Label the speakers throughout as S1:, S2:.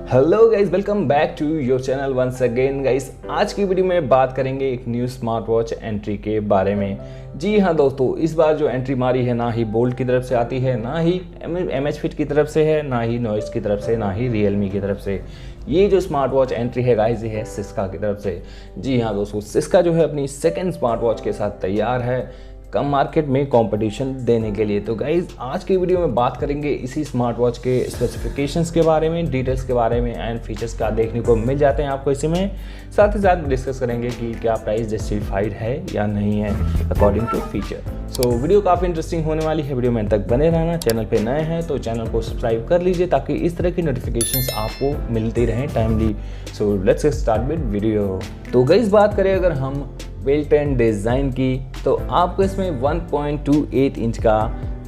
S1: Hello guys, welcome back to your channel once again guys. आज की video में बात करेंगे एक न्यू स्मार्ट वॉच एंट्री के बारे में। जी हाँ दोस्तों, इस बार जो एंट्री मारी है ना ही बोल्ट की तरफ से आती है, ना ही एमएच फिट की तरफ से है, ना ही नॉइस की तरफ से, ना ही रियलमी की तरफ से। ये जो स्मार्ट वॉच एंट्री है गाइस, ये है सिस्का की तरफ से। जी हाँ दोस्तों, सिस्का जो है अपनी सेकेंड स्मार्ट वॉच के साथ तैयार है कम मार्केट में कंपटीशन देने के लिए। तो गाइज आज की वीडियो में बात करेंगे इसी स्मार्ट वॉच के स्पेसिफिकेशंस के बारे में, डिटेल्स के बारे में एंड फीचर्स का देखने को मिल जाते हैं आपको इसी में। साथ ही साथ डिस्कस करेंगे कि क्या प्राइस जस्टिफाइड है या नहीं है according to feature. So video काफ़ी इंटरेस्टिंग होने वाली है, वीडियो में तक बने रहना। चैनल पे नए हैं तो चैनल को सब्सक्राइब कर लीजिए ताकि इस तरह की नोटिफिकेशंस आपको मिलती रहें timely. So let's start with video. तो गाइज बात करें अगर हम बेल्ट एंड डिज़ाइन की, तो आपको इसमें 1.28 इंच का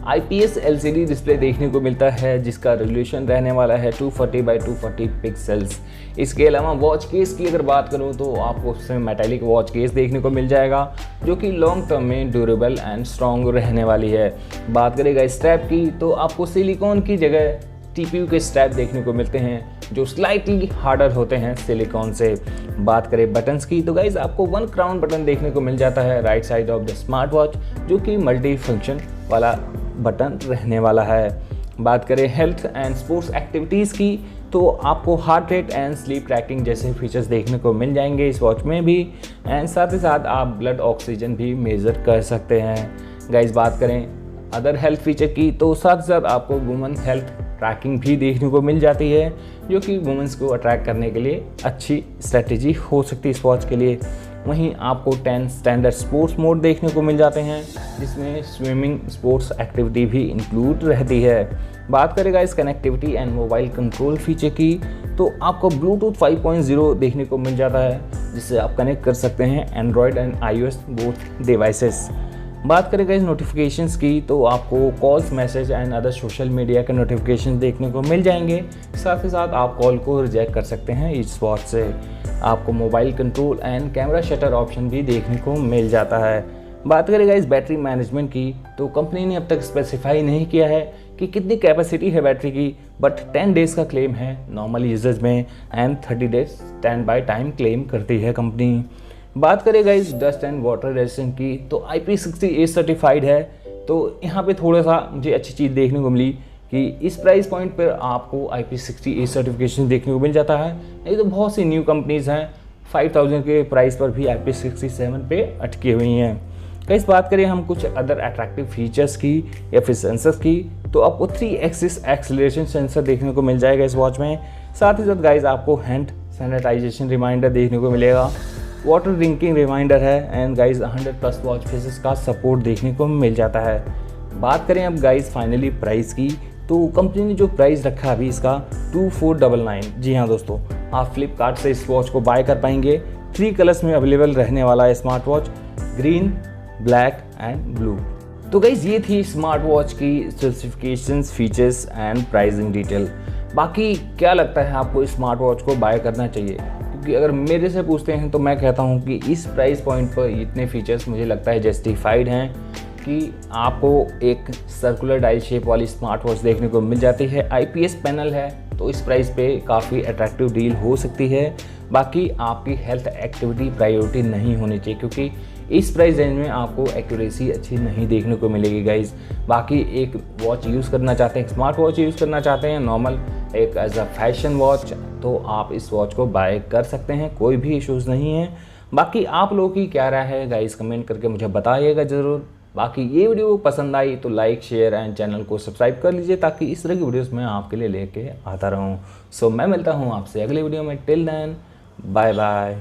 S1: IPS LCD डिस्प्ले देखने को मिलता है, जिसका रेजोल्यूशन रहने वाला है 240x240 पिक्सल्स। इसके अलावा वॉच केस की अगर बात करूं तो आपको उसमें मेटालिक वॉच केस देखने को मिल जाएगा, जो कि लॉन्ग टर्म में ड्यूरेबल एंड स्ट्रॉन्ग रहने वाली है। बात करेगा स्ट्रैप की, तो आपको सिलिकॉन की जगह TPU के स्ट्रैप देखने को मिलते हैं, जो स्लाइटली हार्डर होते हैं सिलिकॉन से। बात करें बटन्स की, तो गाइज आपको 1 क्राउन बटन देखने को मिल जाता है right side of the smart watch, जो कि मल्टी फंक्शन वाला बटन रहने वाला है। बात करें हेल्थ एंड स्पोर्ट्स एक्टिविटीज़ की, तो आपको heart rate and sleep tracking जैसे फीचर्स देखने को मिल जाएंगे इस वॉच में भी, एंड साथ ही साथ आप ब्लड ऑक्सीजन भी मेज़र कर सकते हैं। गाइज बात करें अदर हेल्थ फीचर की, तो साथ ही साथ आपको वुमेन हेल्थ ट्रैकिंग भी देखने को मिल जाती है, जो कि वुमेंस को अट्रैक्ट करने के लिए अच्छी स्ट्रेटेजी हो सकती है इस वॉच के लिए। वहीं आपको 10 स्टैंडर्ड स्पोर्ट्स मोड देखने को मिल जाते हैं, जिसमें स्विमिंग स्पोर्ट्स एक्टिविटी भी इंक्लूड रहती है। बात करेगा इस connectivity and mobile control feature की, तो आपको ब्लूटूथ 5.0 देखने को मिल जाता है, जिससे आप कनेक्ट कर सकते हैं Android and iOS both devices. बात करेगा इस नोटिफिकेशंस की, तो आपको calls, message and other social media के नोटिफिकेशन देखने को मिल जाएंगे। साथ ही साथ आप कॉल को रिजेक्ट कर सकते हैं इस वॉच से। आपको mobile control and camera shutter option भी देखने को मिल जाता है। बात करेगा इस बैटरी मैनेजमेंट की, तो कंपनी ने अब तक स्पेसिफाई नहीं किया है कि कितनी कैपेसिटी है बैटरी की, बट 10 डेज का क्लेम है नॉर्मल यूजर्स में and 30 days stand by time claim करती है कंपनी। बात करेगा इस डस्ट एंड वाटर रेजिस्टेंट की, तो IP68 सर्टिफाइड है। तो यहाँ पे थोड़ा सा मुझे अच्छी चीज़ देखने को मिली कि इस प्राइस पॉइंट पर आपको IP68 सर्टिफिकेशन देखने को मिल जाता है। नहीं तो बहुत सी न्यू कंपनीज़ हैं 5000 के प्राइस पर भी IP67 पे अटकी हुई हैं। इस बात करें हम कुछ अदर अट्रैक्टिव फीचर्स की या फिर सेंसर्स की, तो आपको 3 एक्सिस एक्सीलरेशन सेंसर देखने को मिल जाएगा इस वॉच में। साथ ही साथ गाइज आपको हैंड सैनिटाइजेशन रिमाइंडर देखने को मिलेगा, वाटर ड्रिंकिंग रिमाइंडर है, एंड गाइज 100+ वॉच फेसेस का सपोर्ट देखने को मिल जाता है। बात करें अब गाइज फाइनली प्राइस की, तो कंपनी ने जो प्राइस रखा अभी इसका 2499। जी हाँ दोस्तों, आप फ्लिपकार्ट से इस वॉच को बाय कर पाएंगे। 3 कलर्स में अवेलेबल रहने वाला है smart watch, green, black and blue. तो गाइज ये थी स्मार्ट वॉच की specifications, features and pricing detail. बाकी क्या लगता है आपको इस स्मार्ट वॉच को बाय करना चाहिए? क्योंकि अगर मेरे से पूछते हैं तो मैं कहता हूं कि इस प्राइस पॉइंट पर इतने फीचर्स मुझे लगता है जस्टिफाइड हैं कि आपको एक सर्कुलर डायल शेप वाली स्मार्ट वॉच देखने को मिल जाती है। IPS पैनल है, तो इस प्राइस पे काफ़ी अट्रैक्टिव डील हो सकती है। बाकी आपकी हेल्थ एक्टिविटी प्रायोरिटी नहीं होनी चाहिए, क्योंकि इस प्राइस रेंज में आपको एक्यूरेसी अच्छी नहीं देखने को मिलेगी गाइज। बाकी एक वॉच यूज़ करना चाहते हैं, स्मार्ट वॉच यूज़ करना चाहते हैं नॉर्मल एक एज अ फैशन वॉच, तो आप इस वॉच को बाय कर सकते हैं, कोई भी इश्यूज़ नहीं है। बाकी आप लोगों की क्या राय है गाइज, कमेंट करके मुझे बताइएगा ज़रूर। बाकी ये वीडियो पसंद आई तो लाइक, शेयर एंड चैनल को सब्सक्राइब कर लीजिए, ताकि इस तरह की वीडियोस मैं आपके लिए लेके आता रहूँ। सो मैं मिलता हूँ आपसे अगले वीडियो में। Till then bye bye.